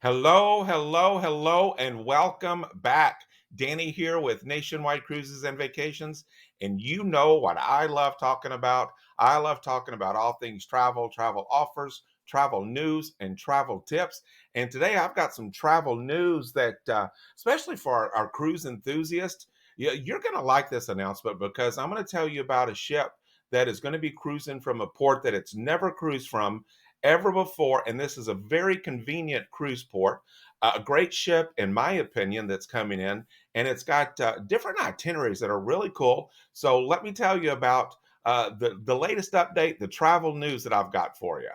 Hello, hello, hello, and welcome back. Danny here with Nationwide Cruises and Vacations. And you know what I love talking about. I love talking about all things travel, travel offers, travel news, and travel tips. And today I've got some travel news that, especially for our cruise enthusiasts, you're going to like this announcement because I'm going to tell you about a ship that is going to be cruising from a port that it's never cruised from ever before. And this is a very convenient cruise port, a great ship, in my opinion, that's coming in. And it's got different itineraries that are really cool. So let me tell you about the latest update, the travel news that I've got for you.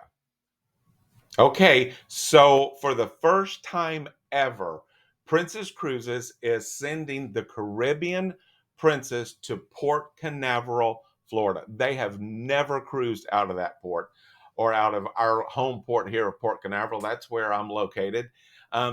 Okay, so for the first time ever, Princess Cruises is sending the Caribbean Princess to Port Canaveral, Florida. They have never cruised out of that port or out of our home port here of Port Canaveral. That's where I'm located.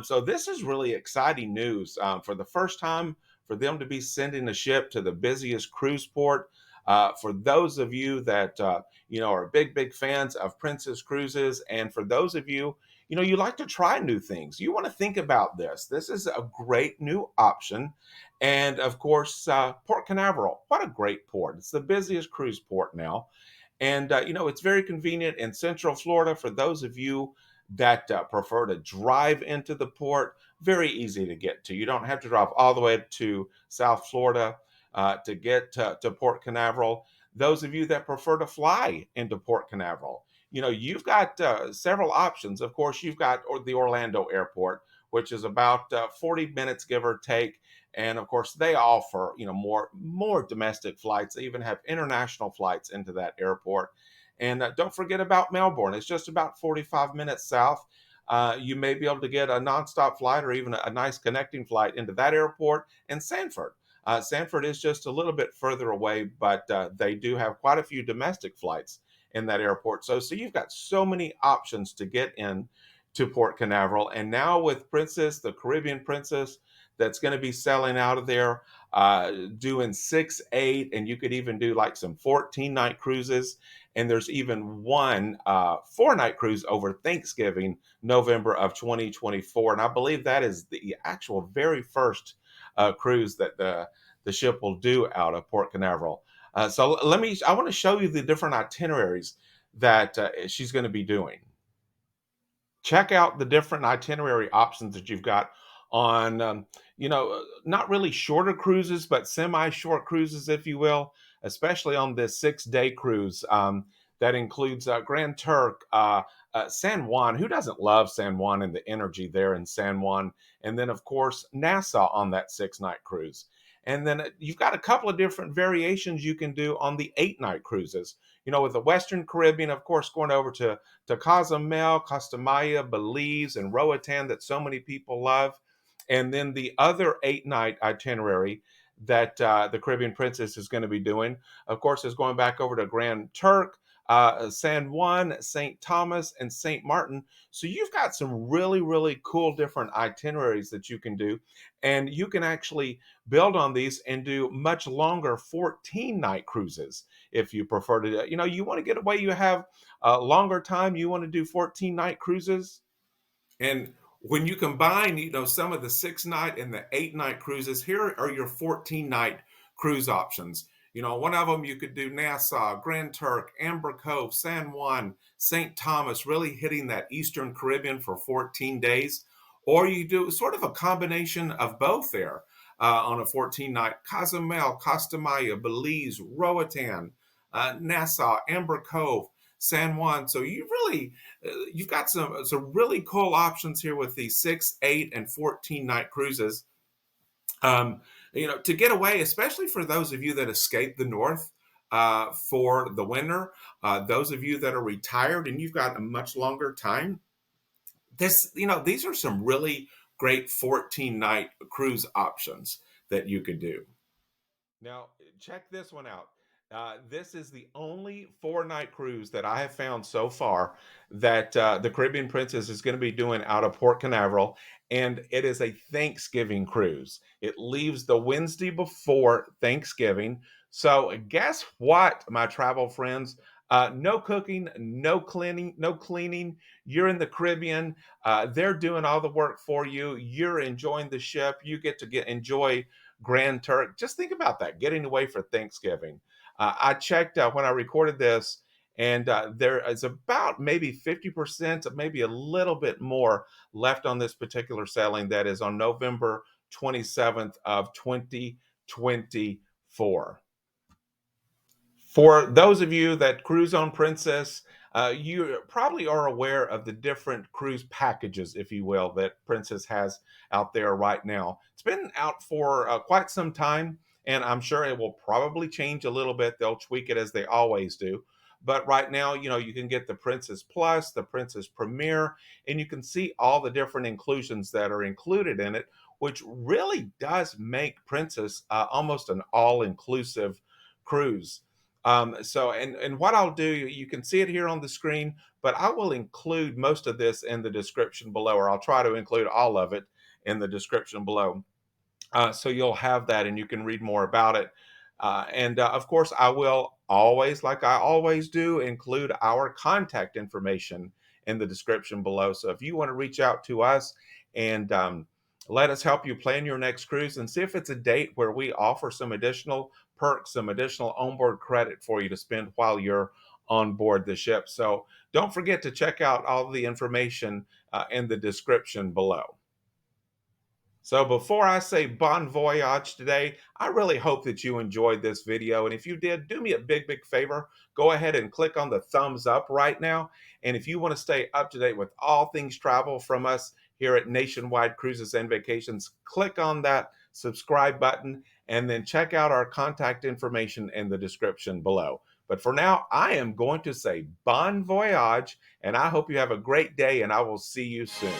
So this is really exciting news. For the first time, for them to be sending a ship to the busiest cruise port. For those of you that are big fans of Princess Cruises, and for those of you, you like to try new things, you want to think about this. This is a great new option. And of course, Port Canaveral, what a great port. It's the busiest cruise port now. And it's very convenient in Central Florida for those of you that prefer to drive into the port. Very easy to get to. You don't have to drive all the way to South Florida to get to Port Canaveral. Those of you that prefer to fly into Port Canaveral, you've got several options. Of course, you've got the Orlando Airport, which is about 40 minutes, give or take. And of course, they offer more domestic flights. They even have international flights into that airport. And don't forget about Melbourne. It's just about 45 minutes south. You may be able to get a nonstop flight or even a nice connecting flight into that airport. And Sanford. Sanford is just a little bit further away, but they do have quite a few domestic flights in that airport. So you've got so many options to get in to Port Canaveral. And now with Princess, the Caribbean Princess, that's going to be selling out of there, doing 6, 8, and you could even do like some 14-night cruises. And there's even one 4-night cruise over Thanksgiving, November of 2024. And I believe that is the actual very first cruise that the ship will do out of Port Canaveral. I want to show you the different itineraries that she's going to be doing. Check out the different itinerary options that you've got on, not really shorter cruises, but semi-short cruises, if you will, especially on this 6-day cruise that includes Grand Turk, San Juan. Who doesn't love San Juan and the energy there in San Juan? And then, of course, Nassau on that 6-night cruise. And then you've got a couple of different variations you can do on the 8-night cruises. With the Western Caribbean, of course, going over to Cozumel, Costa Maya, Belize, and Roatan that so many people love. And then the other 8-night itinerary that the Caribbean Princess is going to be doing, of course, is going back over to Grand Turk, San Juan, St. Thomas, and St. Martin. So you've got some really cool different itineraries that you can do. And you can actually build on these and do much longer 14-night cruises if you prefer to. You want to get away, you have a longer time, you want to do 14-night cruises. And when you combine, some of the 6-night and the 8-night cruises, here are your 14-night cruise options. One of them you could do Nassau, Grand Turk, Amber Cove, San Juan, St. Thomas, really hitting that Eastern Caribbean for 14 days. Or you do sort of a combination of both there on a 14-night. Cozumel, Costa Maya, Belize, Roatan, Nassau, Amber Cove, San Juan. So you've got some really cool options here with these 6, 8, and 14-night cruises. To get away, especially for those of you that escape the North for the winter, those of you that are retired and you've got a much longer time. These are some really great 14-night cruise options that you could do. Now, check this one out. This is the only 4-night cruise that I have found so far that the Caribbean Princess is going to be doing out of Port Canaveral, and it is a Thanksgiving cruise. It leaves the Wednesday before Thanksgiving. So, guess what, my travel friends? No cooking, no cleaning, no cleaning. You're in the Caribbean. They're doing all the work for you. You're enjoying the ship. You get to enjoy Grand Turk. Just think about that, getting away for Thanksgiving. I checked when I recorded this, and there is about maybe 50%, maybe a little bit more left on this particular sailing that is on November 27th of 2024. For those of you that cruise on Princess, you probably are aware of the different cruise packages, if you will, that Princess has out there right now. It's been out for quite some time, and I'm sure it will probably change a little bit. They'll tweak it as they always do. But right now, you can get the Princess Plus, the Princess Premier, and you can see all the different inclusions that are included in it, which really does make Princess almost an all-inclusive cruise. And what I'll do, you can see it here on the screen, but I will include most of this in the description below, or I'll try to include all of it in the description below. So you'll have that and you can read more about it. And of course, I will always, like I always do, include our contact information in the description below. So if you want to reach out to us and let us help you plan your next cruise and see if it's a date where we offer some additional perks, some additional onboard credit for you to spend while you're on board the ship. So don't forget to check out all the information in the description below. So before I say bon voyage today, I really hope that you enjoyed this video. And if you did, do me a big favor. Go ahead and click on the thumbs up right now. And if you want to stay up to date with all things travel from us here at Nationwide Cruises and Vacations, click on that subscribe button and then check out our contact information in the description below. But for now, I am going to say bon voyage, and I hope you have a great day, and I will see you soon.